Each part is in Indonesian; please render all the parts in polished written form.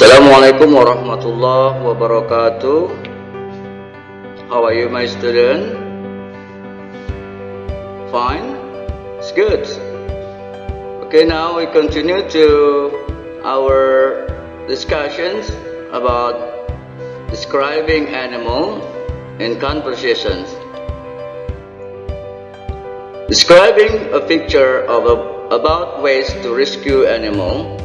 Assalamualaikum warahmatullahi wabarakatuh. How are you, my student? Fine? It's good. Okay, now we continue to our discussions about describing animal in conversations. Describing a picture of about ways to rescue animal.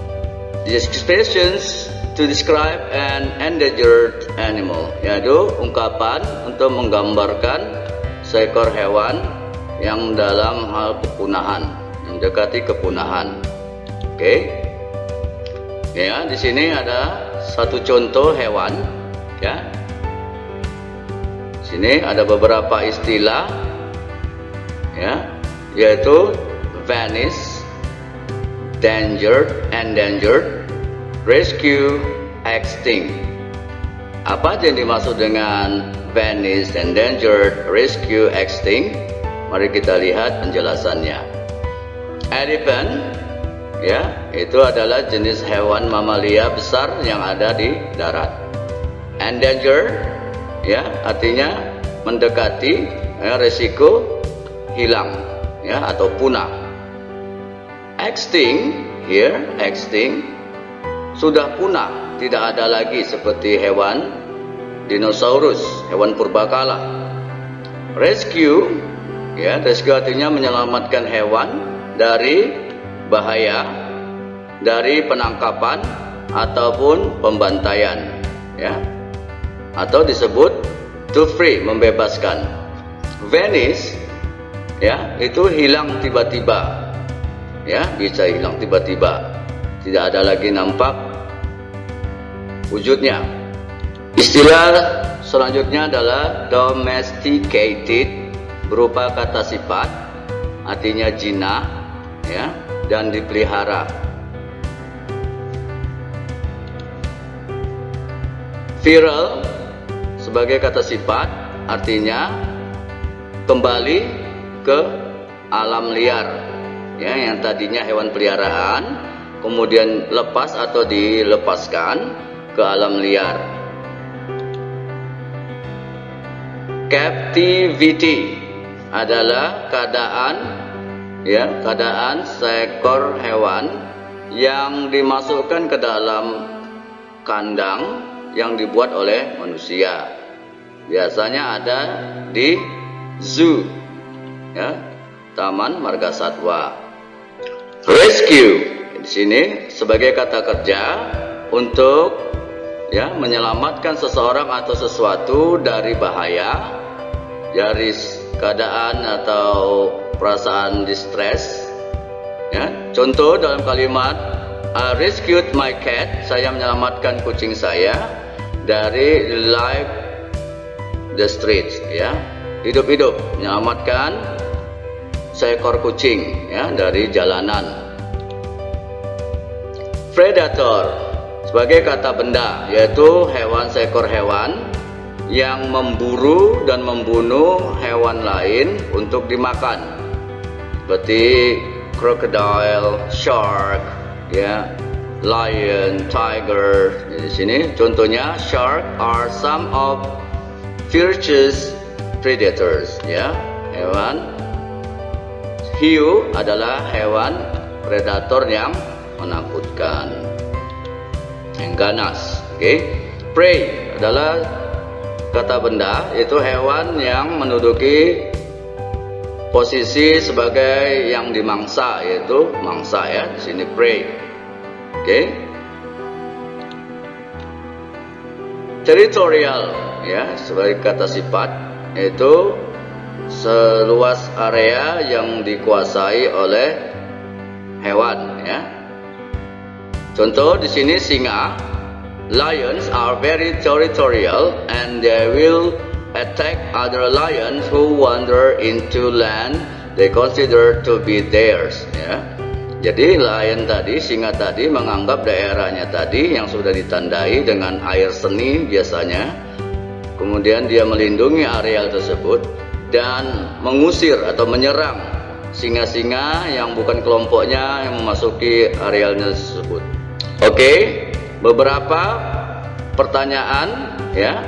The expressions to describe an endangered animal, yaitu ungkapan untuk menggambarkan seekor hewan yang dalam hal kepunahan, mendekati kepunahan. Oke. Ya, di sini ada satu contoh hewan, ya. Di sini ada beberapa istilah, ya, yaitu vanish, endangered, rescue, extinct. Apa yang dimaksud dengan vanish, endangered, rescue, extinct? Mari kita lihat penjelasannya. Elephant, ya, itu adalah jenis hewan mamalia besar yang ada di darat. Endangered, ya, artinya mendekati, ya, resiko hilang, ya, atau punah. Extinct, extinct, sudah punah, tidak ada lagi seperti hewan dinosaurus, hewan purbakala. Rescue, ya, rescue artinya menyelamatkan hewan dari bahaya, dari penangkapan ataupun pembantaian, ya, atau disebut to free, membebaskan. Vanish, ya, itu hilang tiba-tiba, ya, bisa hilang tiba-tiba, tidak ada lagi nampak wujudnya. Istilah selanjutnya adalah domesticated, berupa kata sifat, artinya jinak, ya, dan dipelihara. Feral sebagai kata sifat, artinya kembali ke alam liar, ya, yang tadinya hewan peliharaan kemudian lepas atau dilepaskan ke alam liar. Captivity adalah keadaan, ya, keadaan seekor hewan yang dimasukkan ke dalam kandang yang dibuat oleh manusia. Biasanya ada di zoo, ya, taman marga satwa. Rescue di sini sebagai kata kerja untuk, ya, menyelamatkan seseorang atau sesuatu dari bahaya, dari keadaan atau perasaan distress, ya. Contoh dalam kalimat I rescued my cat, saya menyelamatkan kucing saya dari life the streets, ya, hidup-hidup, menyelamatkan seekor kucing, ya, dari jalanan. Predator sebagai kata benda, yaitu seekor hewan yang memburu dan membunuh hewan lain untuk dimakan, seperti crocodile, shark, ya, lion, tiger. Di sini contohnya shark are some of fiercest predators, ya, hewan. Hiu adalah hewan predator yang menakutkan, yang ganas. Oke. Prey adalah kata benda, yaitu hewan yang menduduki posisi sebagai yang dimangsa, yaitu mangsa, ya, di sini prey. Oke. Territorial, ya, sebagai kata sifat, yaitu seluas area yang dikuasai oleh hewan, ya. Contoh di sini singa. Lions are very territorial and they will attack other lions who wander into land they consider to be theirs, ya. Jadi lion tadi, singa tadi menganggap daerahnya tadi yang sudah ditandai dengan air seni biasanya. Kemudian dia melindungi areal tersebut dan mengusir atau menyerang singa-singa yang bukan kelompoknya yang memasuki arealnya tersebut. Oke, beberapa pertanyaan ya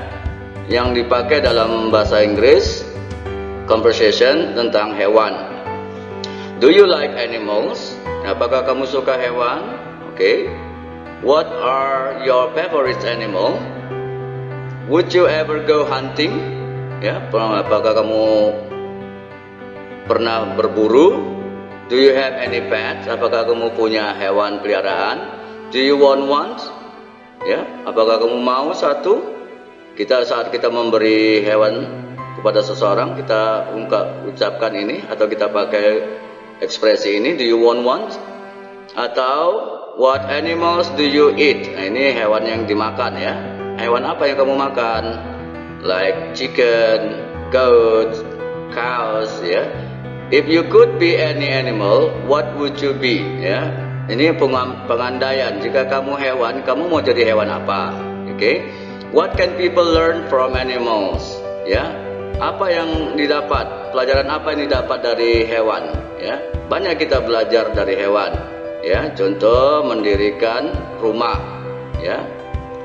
yang dipakai dalam bahasa Inggris conversation tentang hewan. Do you like animals? Apakah kamu suka hewan? Oke. What are your favorite animal? Would you ever go hunting? Ya, apakah kamu pernah berburu? Do you have any pets? Apakah kamu punya hewan peliharaan? Do you want one? Ya, apakah kamu mau satu? Saat kita memberi hewan kepada seseorang, kita ucapkan ini atau kita pakai ekspresi ini, do you want one? Atau what animals do you eat? Nah, ini hewan yang dimakan ya. Hewan apa yang kamu makan? Like chicken, goat, cows ya. If you could be any animal, what would you be? Ya, ini pengandaian. Jika kamu hewan, kamu mau jadi hewan apa? Oke. What can people learn from animals? Ya, apa yang didapat? Pelajaran apa yang didapat dari hewan? Ya, banyak kita belajar dari hewan. Ya, contoh mendirikan rumah. Ya,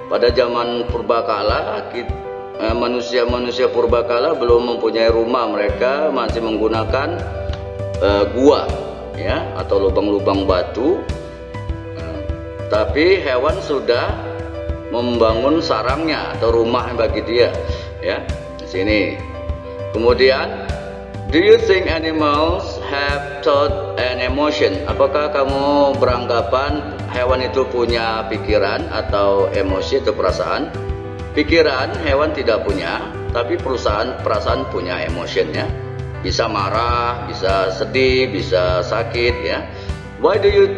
pada zaman purbakala manusia purbakala belum mempunyai rumah, mereka masih menggunakan gua ya atau lubang-lubang batu. Tapi hewan sudah membangun sarangnya atau rumah bagi dia ya di sini. Kemudian, do you think animals have thought and emotion? Apakah kamu beranggapan hewan itu punya pikiran atau emosi atau perasaan? Pikiran hewan tidak punya, tapi perasaan punya emotionnya. Bisa marah, bisa sedih, bisa sakit ya. Why do you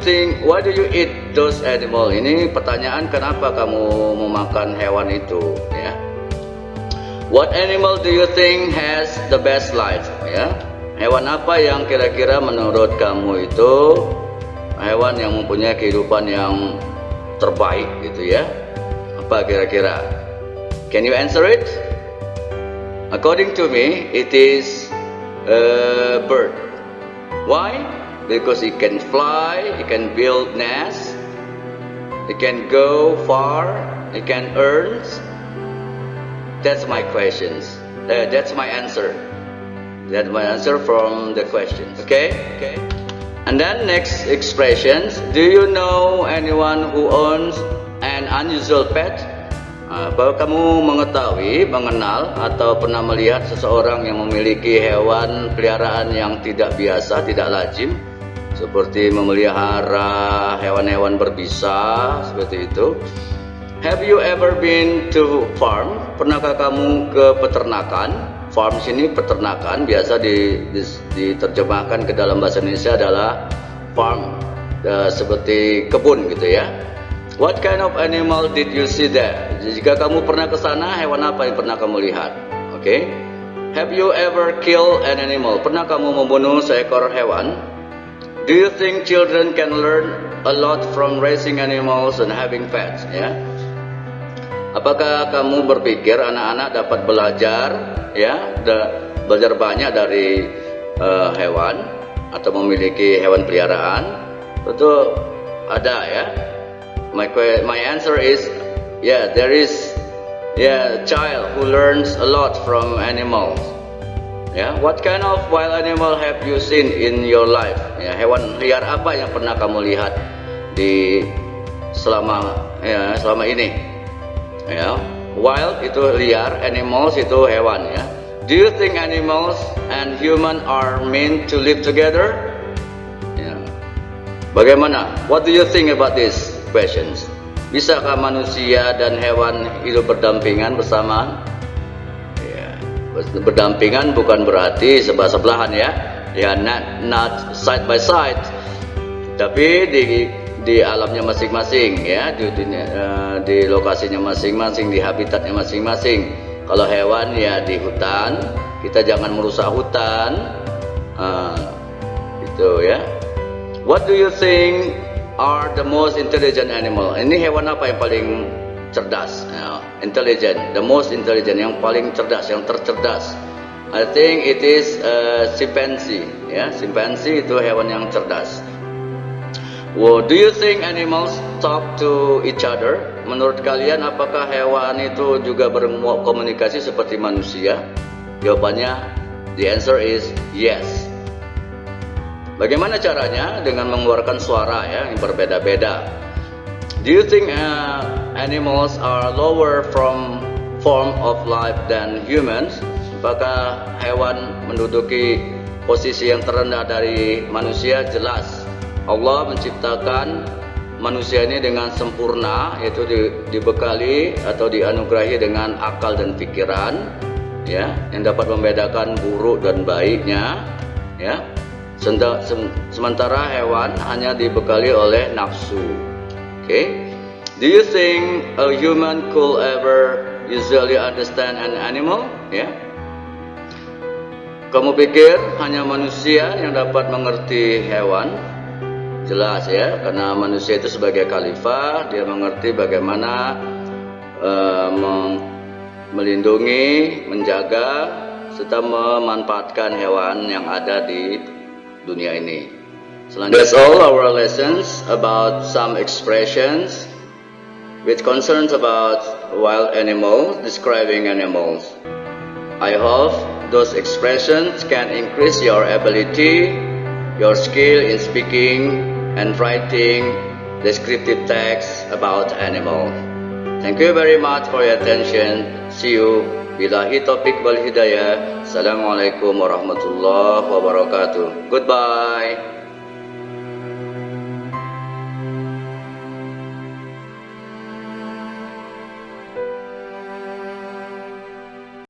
eat those animal? Ini pertanyaan, kenapa kamu memakan hewan itu ya. What animal do you think has the best life ya? Hewan apa yang kira-kira menurut kamu itu hewan yang mempunyai kehidupan yang terbaik gitu ya? Apa kira-kira? Can you answer it? According to me, it is a bird. Why? Because it can fly, it can build nests, it can go far, it can earn. That's my questions. That's my answer. That's my answer from the questions. Okay? And then next expressions. Do you know anyone who owns an unusual pet? Bahwa kamu mengenal atau pernah melihat seseorang yang memiliki hewan peliharaan yang tidak biasa, tidak lazim, seperti memelihara hewan-hewan berbisa, seperti itu. Have you ever been to farm? Pernahkah kamu ke peternakan? Farm sini peternakan, biasa diterjemahkan ke dalam bahasa Indonesia adalah farm, seperti kebun gitu ya. What kind of animal did you see there? Jika kamu pernah ke sana, hewan apa yang pernah kamu lihat? Okay. Have you ever killed an animal? Pernah kamu membunuh seekor hewan? Do you think children can learn a lot from raising animals and having pets? Ya. Apakah kamu berpikir anak-anak dapat belajar belajar banyak dari hewan atau memiliki hewan peliharaan? Tentu ada ya. My answer is there is a child who learns a lot from animals. What kind of wild animal have you seen in your life? Hewan liar apa yang pernah kamu lihat selama ini? Wild itu liar, animals itu hewan ya. Do you think animals and human are meant to live together? Bagaimana? What do you think about this? Questions. Bisakah manusia dan hewan hidup berdampingan bersamaan? Berdampingan bukan berarti sebelah-sebelahan ya. Not side by side. Tapi di alamnya masing-masing ya, di lokasinya masing-masing, di habitatnya masing-masing. Kalau hewan ya di hutan, kita jangan merusak hutan. Gitu ya. What do you think are the most intelligent animal? Ini hewan apa yang paling cerdas? Intelligent, the most intelligent, yang paling cerdas, yang tercerdas. I think it is chimpanzee. Chimpanzee itu hewan yang cerdas. Do you think animals talk to each other? menurut kalian apakah hewan itu juga berkomunikasi seperti manusia? Jawabannya, the answer is yes. Bagaimana caranya? Dengan mengeluarkan suara ya, yang berbeda-beda. Do you think animals are lower form of life than humans? Apakah hewan menduduki posisi yang terendah dari manusia? Jelas. Allah menciptakan manusia ini dengan sempurna, yaitu dibekali atau dianugerahi dengan akal dan pikiran, ya, yang dapat membedakan buruk dan baiknya, ya. Sementara hewan hanya dibekali oleh nafsu. Okay. Do you think a human could ever usually understand an animal? Ya. Kamu pikir hanya manusia yang dapat mengerti hewan? Jelas ya, karena manusia itu sebagai khalifah, dia mengerti bagaimana melindungi, menjaga, serta memanfaatkan hewan yang ada di dunia ini. That's all our lessons about some expressions which concerns about wild animals, describing animals. I hope those expressions can increase your ability, your skill in speaking and writing descriptive text about animals. Thank you very much for your attention. See you. Billahi taufiq wal hidayah. Assalamualaikum warahmatullahi wabarakatuh. Goodbye.